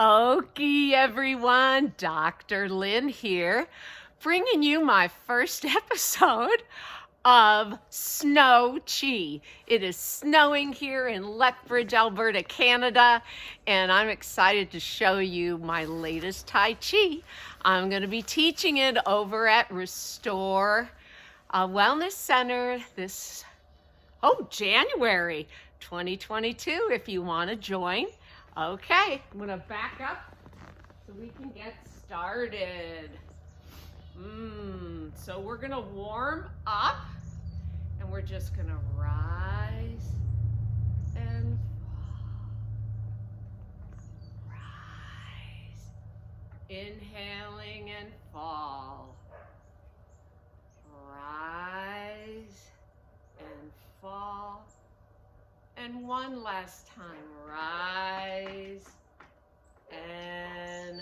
Okie everyone, Dr. Lynn here, bringing you my first episode of Snow Chi. It is snowing here in Lethbridge, Alberta, Canada, and I'm excited to show you my latest Tai Chi. I'm going to be teaching it over at Restore Wellness Center this January 2022 if you want to join. Okay, I'm gonna back up so we can get started. So we're gonna warm up and we're just gonna rise and fall. Rise. Inhaling and fall. Rise and fall. And one last time, rise and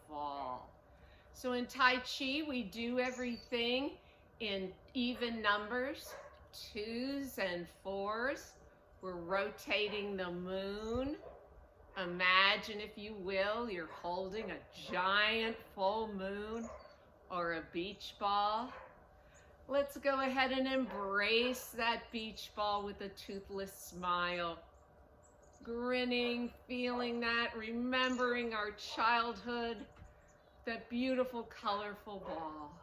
fall. So in Tai Chi, we do everything in even numbers, 2s and 4s. We're rotating the moon. Imagine, if you will, you're holding a giant full moon or a beach ball. Let's go ahead and embrace that beach ball with a toothless smile. Grinning, feeling that, remembering our childhood, that beautiful, colorful ball.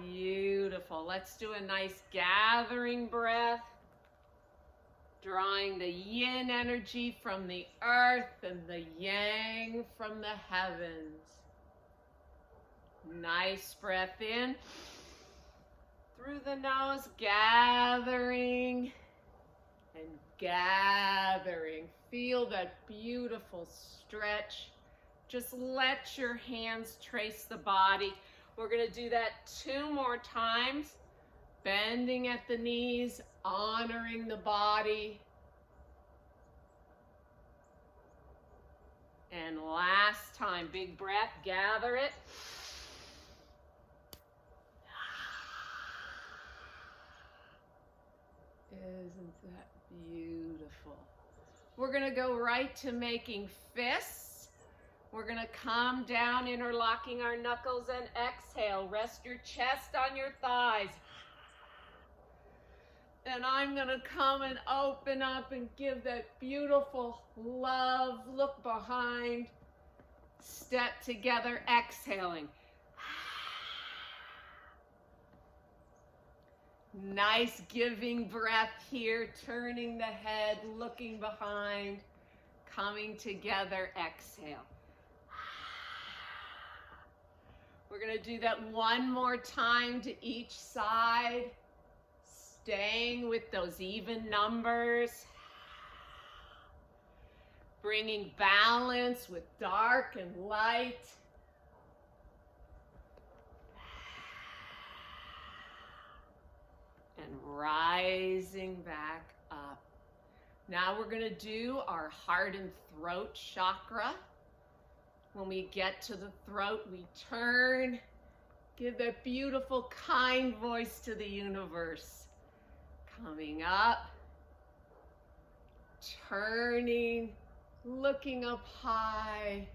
Beautiful. Let's do a nice gathering breath, drawing the yin energy from the earth and the yang from the heavens. Nice breath in. Through the nose, gathering and gathering. Feel that beautiful stretch. Just let your hands trace the body. We're going to do that 2 more times. Bending at the knees, honoring the body. And last time, big breath, gather it. Isn't that beautiful? We're going to go right to making fists. We're going to come down, interlocking our knuckles, and exhale. Rest your chest on your thighs. And I'm going to come and open up and give that beautiful love. Look behind. Step together, exhaling. Nice giving breath here, turning the head, looking behind, coming together, exhale. We're going to do that 1 more time to each side, staying with those even numbers, bringing balance with dark and light. And rising back up. Now we're going to do our heart and throat chakra. When we get to the throat, we turn, give that beautiful, kind voice to the universe. Coming up, turning, looking up high.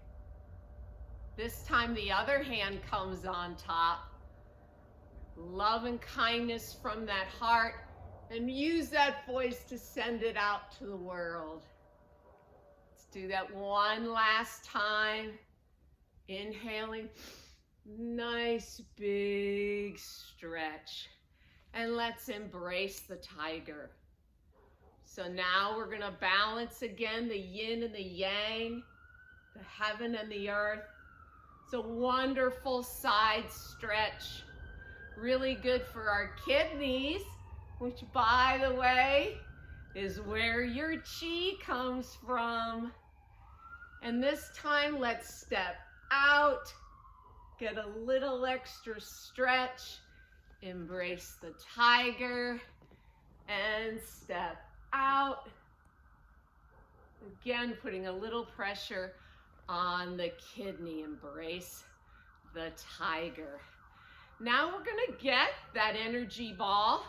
This time the other hand comes on top. Love and kindness from that heart, and use that voice to send it out to the world. Let's do that 1 last time. Inhaling, nice big stretch. And let's embrace the tiger. So now we're going to balance again the yin and the yang, the heaven and the earth. It's a wonderful side stretch. Really good for our kidneys, which, by the way, is where your chi comes from. And this time, let's step out, get a little extra stretch, embrace the tiger, and step out. Again, putting a little pressure on the kidney. Embrace the tiger. Now we're going to get that energy ball,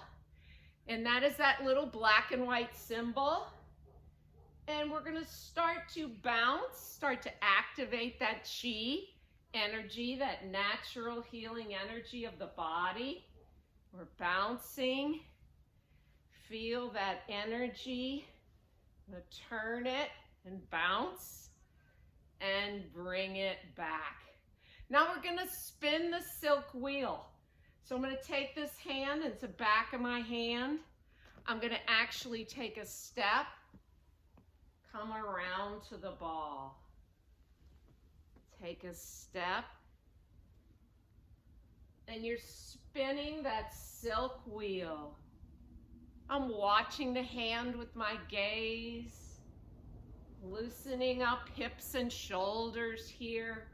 and that is that little black and white symbol. And we're going to start to bounce, start to activate that chi energy, that natural healing energy of the body. We're bouncing. Feel that energy. I'm going to turn it and bounce and bring it back. Now we're going to spin the silk wheel. So I'm going to take this hand, it's the back of my hand. I'm going to actually take a step, come around to the ball. Take a step, and you're spinning that silk wheel. I'm watching the hand with my gaze, loosening up hips and shoulders here.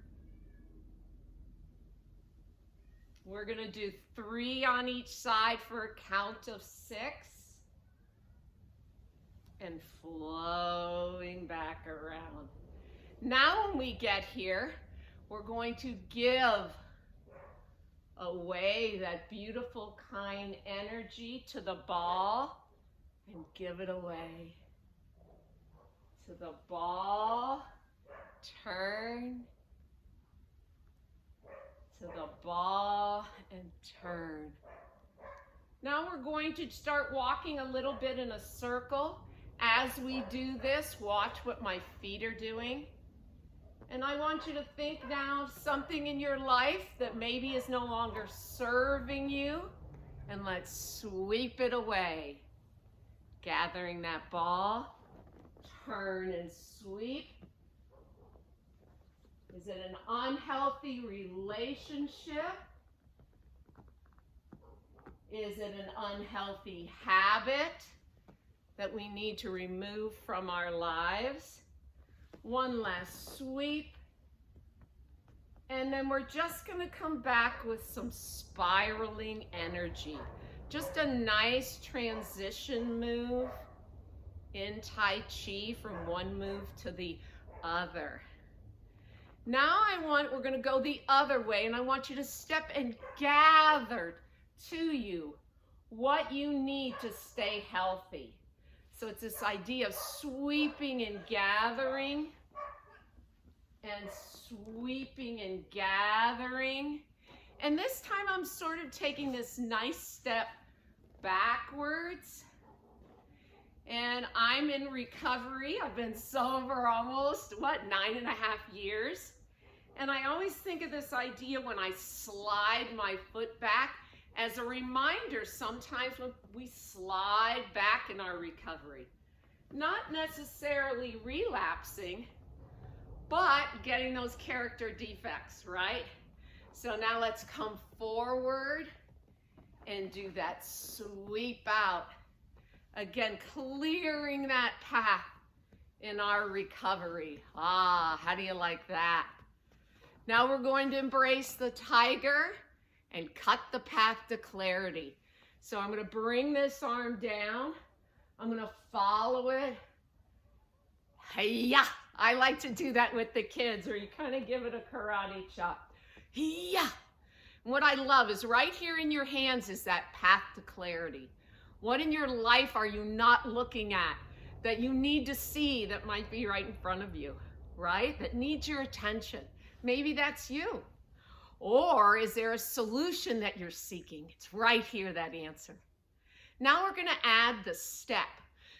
We're going to do 3 on each side for a count of 6. And flowing back around. Now when we get here, we're going to give away that beautiful, kind energy to the ball and give it away. To the ball, turn. To the ball and turn. Now we're going to start walking a little bit in a circle. As we do this, watch what my feet are doing. And I want you to think now of something in your life that maybe is no longer serving you, and let's sweep it away. Gathering that ball, turn and sweep. Is it an unhealthy relationship? Is it an unhealthy habit that we need to remove from our lives? One last sweep. And then we're just going to come back with some spiraling energy. Just a nice transition move in Tai Chi from one move to the other. Now we're going to go the other way, and I want you to step and gather to you what you need to stay healthy. So it's this idea of sweeping and gathering, and sweeping and gathering. And this time I'm sort of taking this nice step backwards. And I'm in recovery. I've been sober almost, 9.5 years. And I always think of this idea when I slide my foot back as a reminder sometimes when we slide back in our recovery. Not necessarily relapsing, but getting those character defects, right? So now let's come forward and do that sweep out. Again, clearing that path in our recovery. How do you like that? Now we're going to embrace the tiger and cut the path to clarity. So I'm going to bring this arm down. I'm going to follow it. Hi-ya! I like to do that with the kids, or you kind of give it a karate chop. Hi-ya! What I love is right here in your hands is that path to clarity. What in your life are you not looking at that you need to see that might be right in front of you, right? That needs your attention. Maybe that's you. Or is there a solution that you're seeking? It's right here, that answer. Now we're going to add the step.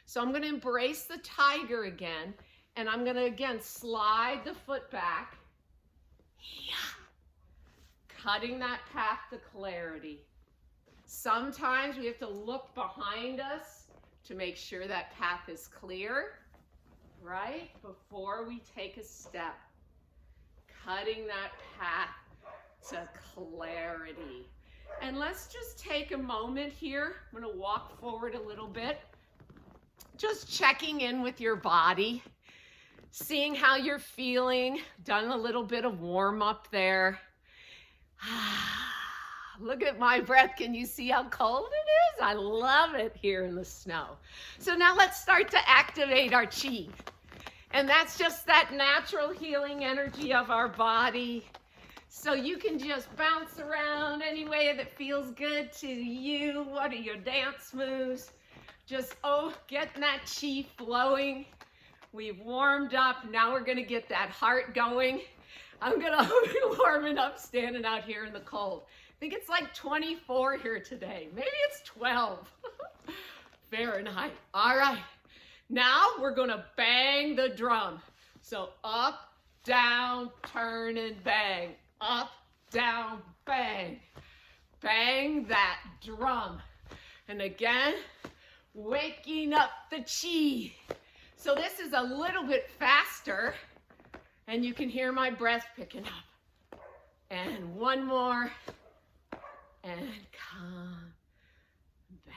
So I'm going to embrace the tiger again, and I'm going to again slide the foot back. Cutting that path to clarity. Sometimes we have to look behind us to make sure that path is clear, right? Before we take a step. Cutting that path to clarity. And let's just take a moment here. I'm going to walk forward a little bit. Just checking in with your body, seeing how you're feeling. Done a little bit of warm up there. Look at my breath. Can you see how cold it is? I love it here in the snow. So now let's start to activate our chi. And that's just that natural healing energy of our body. So you can just bounce around any way that feels good to you. What are your dance moves? Just, getting that chi flowing We've warmed up. Now we're gonna get that heart going. I'm gonna be warming up standing out here in the cold. I think it's like 24 here today. Maybe it's 12 Fahrenheit. All right, now we're gonna bang the drum. So up, down, turn and bang. Up, down, bang. Bang that drum. And again, waking up the chi. So this is a little bit faster, and you can hear my breath picking up. And one more, and come back.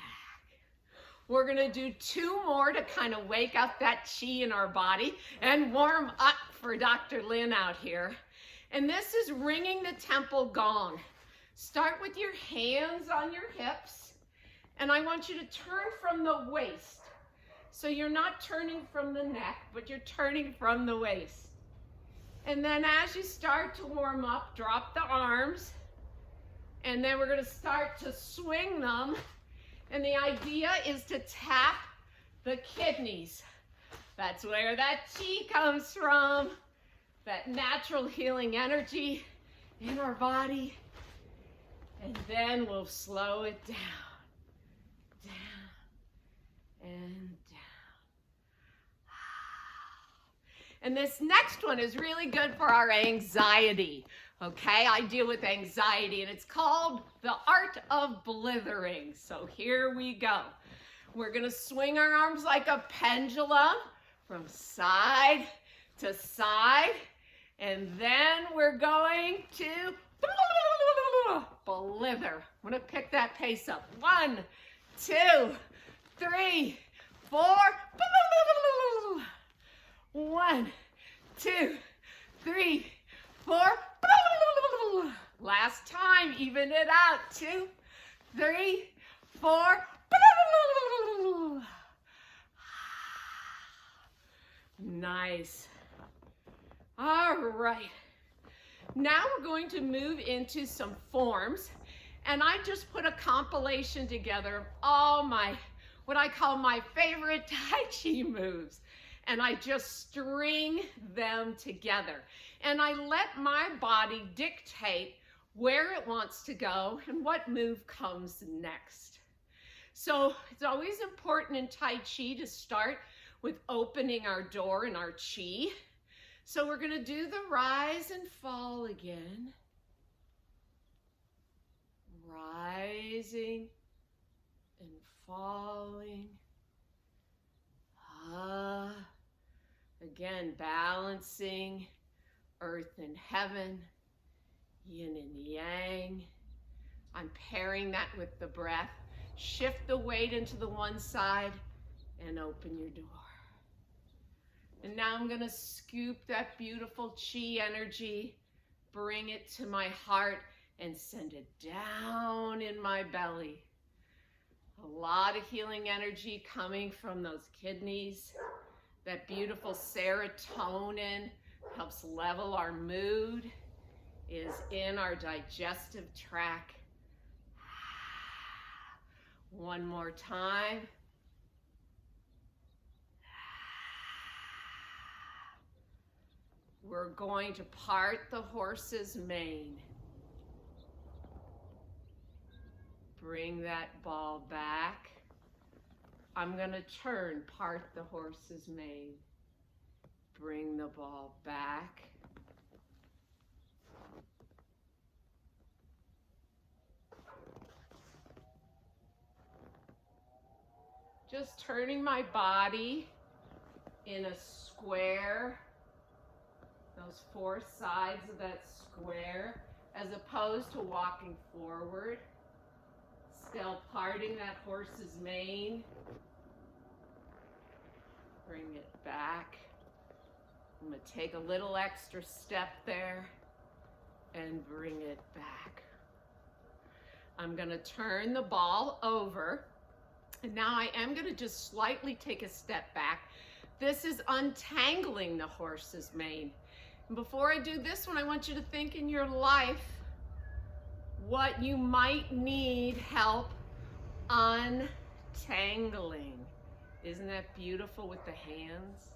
We're gonna do 2 more to kind of wake up that chi in our body and warm up for Dr. Lynn out here. And this is ringing the temple gong. Start with your hands on your hips, and I want you to turn from the waist. So you're not turning from the neck, but you're turning from the waist. And then as you start to warm up, drop the arms, and then we're gonna start to swing them. And the idea is to tap the kidneys. That's where that chi comes from, that natural healing energy in our body. And then we'll slow it down, down, and down. And this next one is really good for our anxiety, okay? I deal with anxiety, and it's called the Art of Blithering. So here we go. We're gonna swing our arms like a pendulum from side to side, and then we're going to blither. I'm gonna pick that pace up. 1, 2, 3, 4. 1, 2, 3, 4. Last time, even it out. 2, 3, 4. Nice. All right. Now we're going to move into some forms, and I just put a compilation together of all my, what I call my favorite Tai Chi moves. And I just string them together. And I let my body dictate where it wants to go and what move comes next. So it's always important in Tai Chi to start with opening our door and our chi. So we're gonna do the rise and fall again. Rising and falling. Again, balancing earth and heaven, yin and yang. I'm pairing that with the breath. Shift the weight into the one side and open your door. And now I'm gonna scoop that beautiful chi energy, bring it to my heart, and send it down in my belly. A lot of healing energy coming from those kidneys. That beautiful serotonin helps level our mood, is in our digestive tract. One more time. We're going to part the horse's mane. Bring that ball back. I'm gonna turn, part the horse's mane. Bring the ball back. Just turning my body in a square, those 4 sides of that square, as opposed to walking forward. Still parting that horse's mane. Bring it back. I'm going to take a little extra step there and bring it back. I'm going to turn the ball over. And now I am going to just slightly take a step back. This is untangling the horse's mane. And before I do this one, I want you to think in your life what you might need help untangling. Isn't that beautiful with the hands?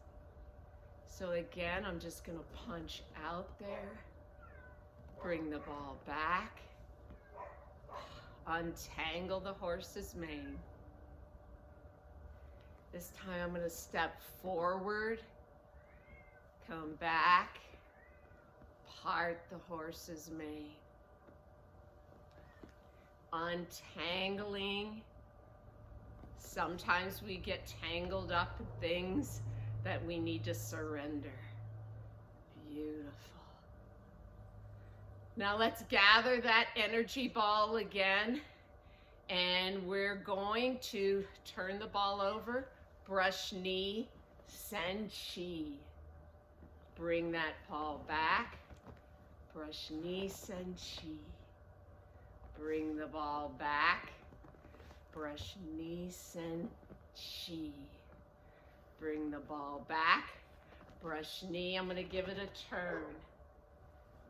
So again, I'm just going to punch out there. Bring the ball back. Untangle the horse's mane. This time I'm going to step forward, come back, part the horse's mane. Untangling. Sometimes we get tangled up in things that we need to surrender. Beautiful. Now let's gather that energy ball again, and we're going to turn the ball over, brush knee, send chi. Bring that ball back, brush knee, send chi. Bring the ball back, brush knee, send chi. Bring the ball back, brush knee, I'm going to give it a turn.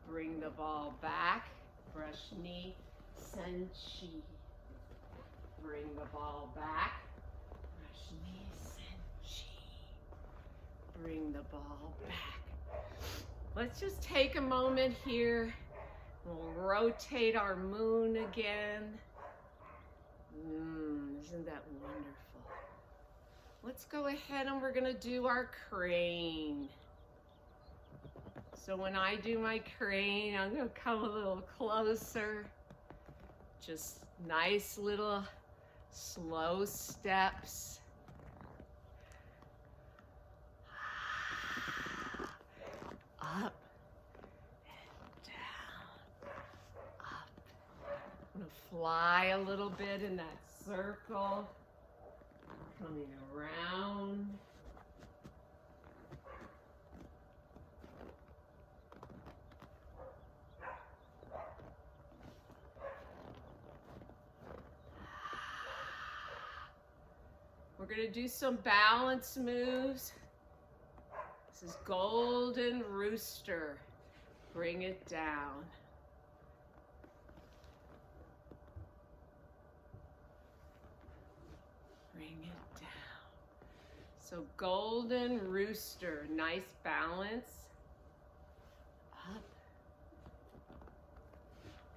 Bring the ball back, brush knee, send chi. Bring the ball back, brush knee, send chi. Bring the ball back. Let's just take a moment here. We'll rotate our moon again. Isn't that wonderful? Let's go ahead and we're going to do our crane. So when I do my crane, I'm going to come a little closer. Just nice little slow steps. Up and down. Up. I'm going to fly a little bit in that circle. Coming around. We're going to do some balance moves. This is Golden Rooster. Bring it down. Bring it down. So Golden Rooster, nice balance. Up.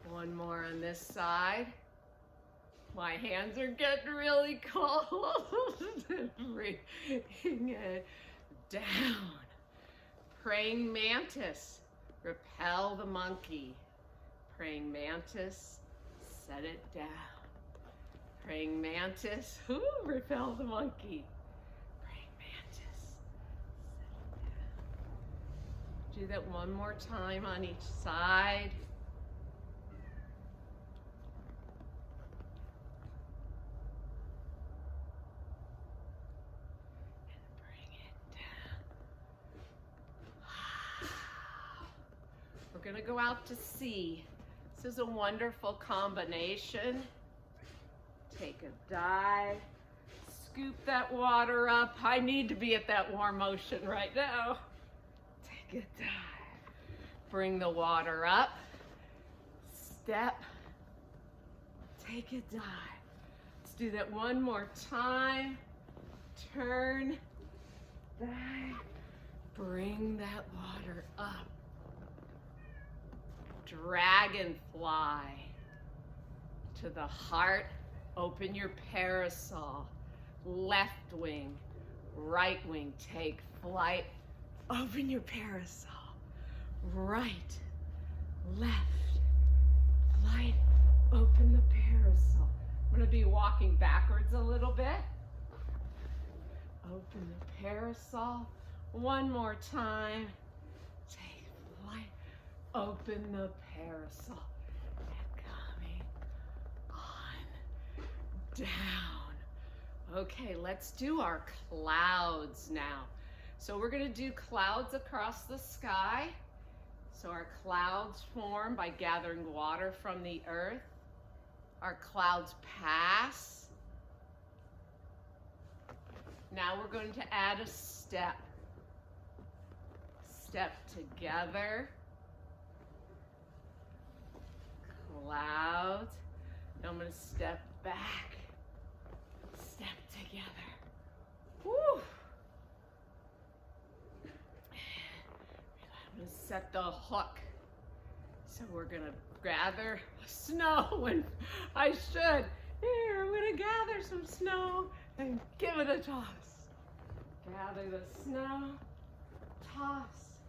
One more on this side. My hands are getting really cold. Bring it down. Praying mantis, repel the monkey. Praying mantis, set it down. Praying mantis, repel the monkey. Praying mantis, set it down. Do that one more time on each side. We're going to go out to sea. This is a wonderful combination. Take a dive, scoop that water up. I need to be at that warm ocean right now. Take a dive. Bring the water up. Step. Take a dive. Let's do that one more time. Turn. Dive. Bring that water up. Dragonfly to the heart. Open your parasol. Left wing, right wing, take flight. Open your parasol. Right, left, flight. Open the parasol. I'm going to be walking backwards a little bit. Open the parasol. One more time. Take flight. Open the parasol and coming on down. Okay, let's do our clouds now. So we're going to do clouds across the sky. So our clouds form by gathering water from the earth. Our clouds pass. Now we're going to add a step. Step together. Clouds. Now I'm going to step back. Step together. Woo. set the hook. So we're gonna gather snow, and I should. Here, I'm gonna gather some snow and give it a toss. Gather the snow, toss,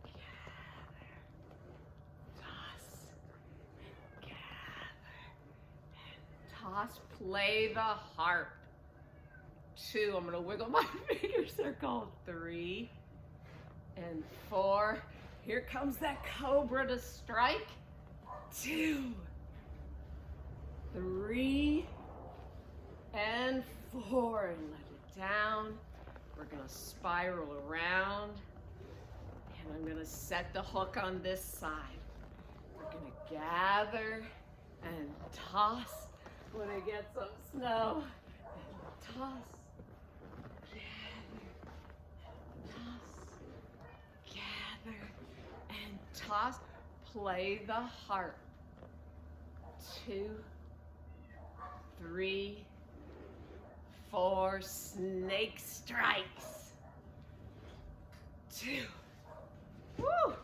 gather, toss, and gather, and toss. Play the harp. 2, I'm gonna wiggle my finger circle. 3 and 4. Here comes that cobra to strike. 2, 3 and 4, and let it down. We're gonna spiral around, and I'm gonna set the hook on this side. We're gonna gather and toss when I get some snow, and toss, gather, and toss. Play the harp. 2, 3, 4, snake strikes. 2. Woo!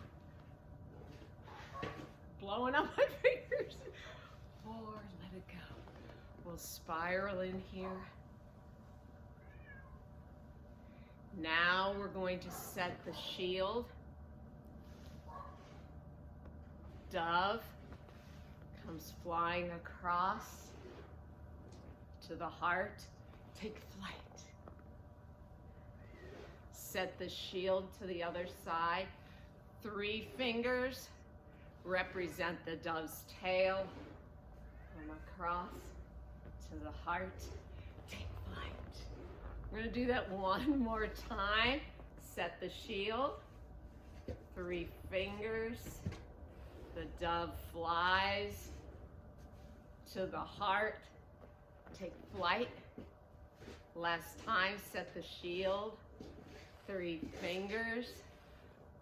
Blowing up my fingers. 4, let it go. We'll spiral in here. Now we're going to set the shield. Dove comes flying across to the heart. Take flight. Set the shield to the other side. 3 fingers represent the dove's tail. Come across to the heart. Take flight. We're going to do that one more time. Set the shield. 3 fingers. The dove flies to the heart. Take flight. Last time, set the shield. 3 fingers.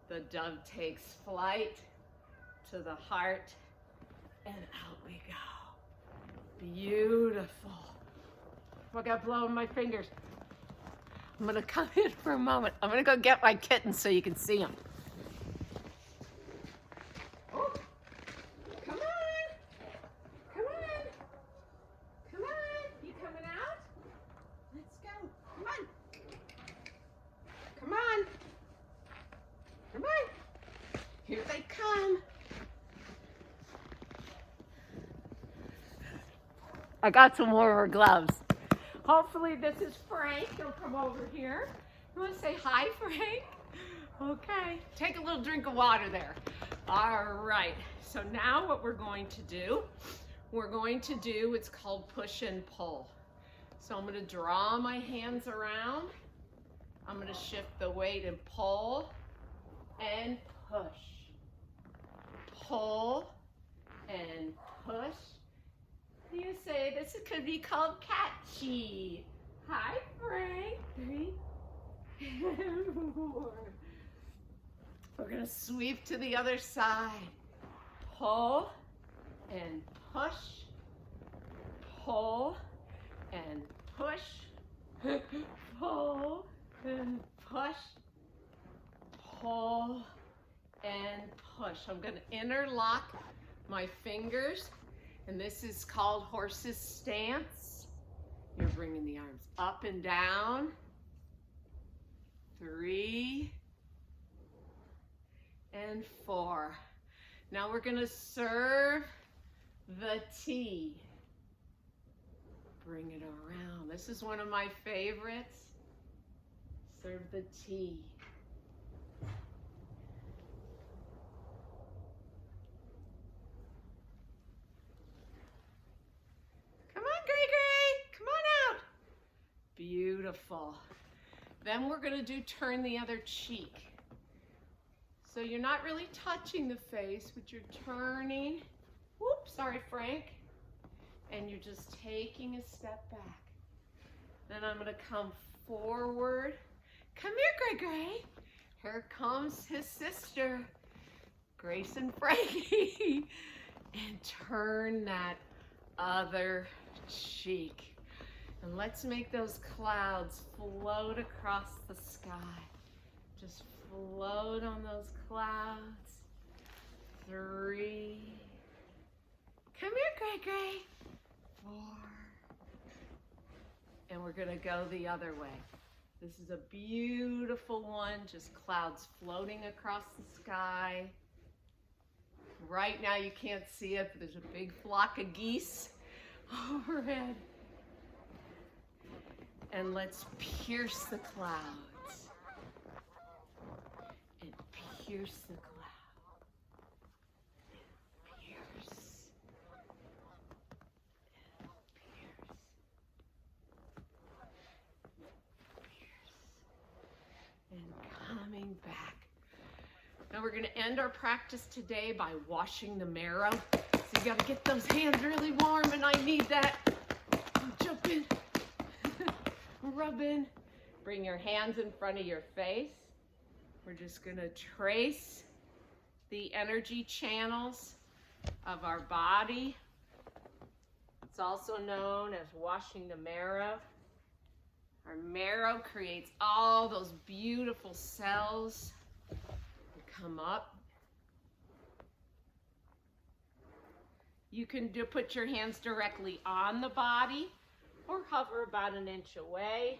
The dove takes flight to the heart, and out we go. Beautiful. I got blow in my fingers. I'm gonna come in for a moment. I'm gonna go get my kittens so you can see them. Here they come. I got some more gloves. Hopefully this is Frank. He'll come over here. You want to say hi, Frank? Okay. Take a little drink of water there. All right. So now what we're going to do, it's called push and pull. So I'm going to draw my hands around. I'm going to shift the weight and pull and push. Pull and push. You say this could be called catchy. Hi, Frank. 3 and 4. We're gonna sweep to the other side. Pull and push. Pull and push. Pull and push. Pull and push. I'm going to interlock my fingers, and this is called horse's stance. You're bringing the arms up and down. 3 and 4. Now we're going to serve the T. Bring it around. This is one of my favorites. Serve the T. Beautiful. Then we're going to do turn the other cheek. So you're not really touching the face, but you're turning. Whoops, sorry, Frank. And you're just taking a step back. Then I'm going to come forward. Come here, Gray. Here comes his sister, Grace and Frankie. And turn that other cheek. And let's make those clouds float across the sky. Just float on those clouds. 3. Come here, Gray. 4. And we're gonna go the other way. This is a beautiful one, just clouds floating across the sky. Right now you can't see it, but there's a big flock of geese overhead. And let's pierce the clouds. And pierce the clouds. Back. Now we're going to end our practice today by washing the marrow. So you got to get those hands really warm, and I need that. Jump in, rub in. Bring your hands in front of your face. We're just going to trace the energy channels of our body. It's also known as washing the marrow. Our marrow creates all those beautiful cells that come up. You can put your hands directly on the body or hover about an inch away.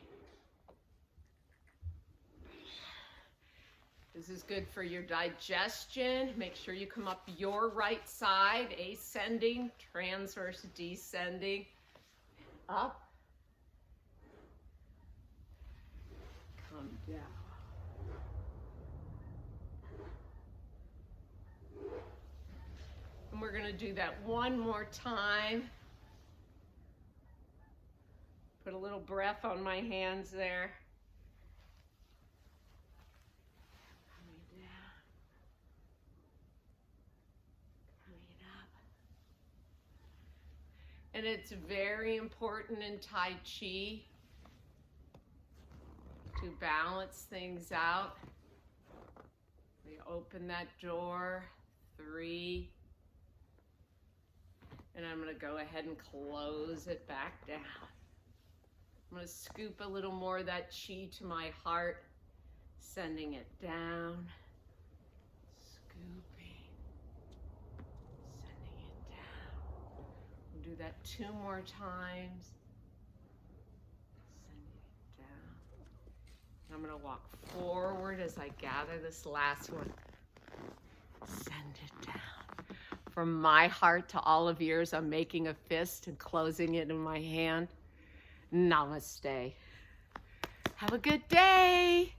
This is good for your digestion. Make sure you come up your right side, ascending, transverse descending, up. Come down. And we're going to do that one more time. Put a little breath on my hands there. Coming down. Coming up. And it's very important in Tai Chi to balance things out. We open that door. 3. And I'm going to go ahead and close it back down. I'm going to scoop a little more of that chi to my heart, sending it down. Scooping. Sending it down. We'll do that 2 more times. I'm going to walk forward as I gather this last one. Send it down. From my heart to all of yours, I'm making a fist and closing it in my hand. Namaste. Have a good day.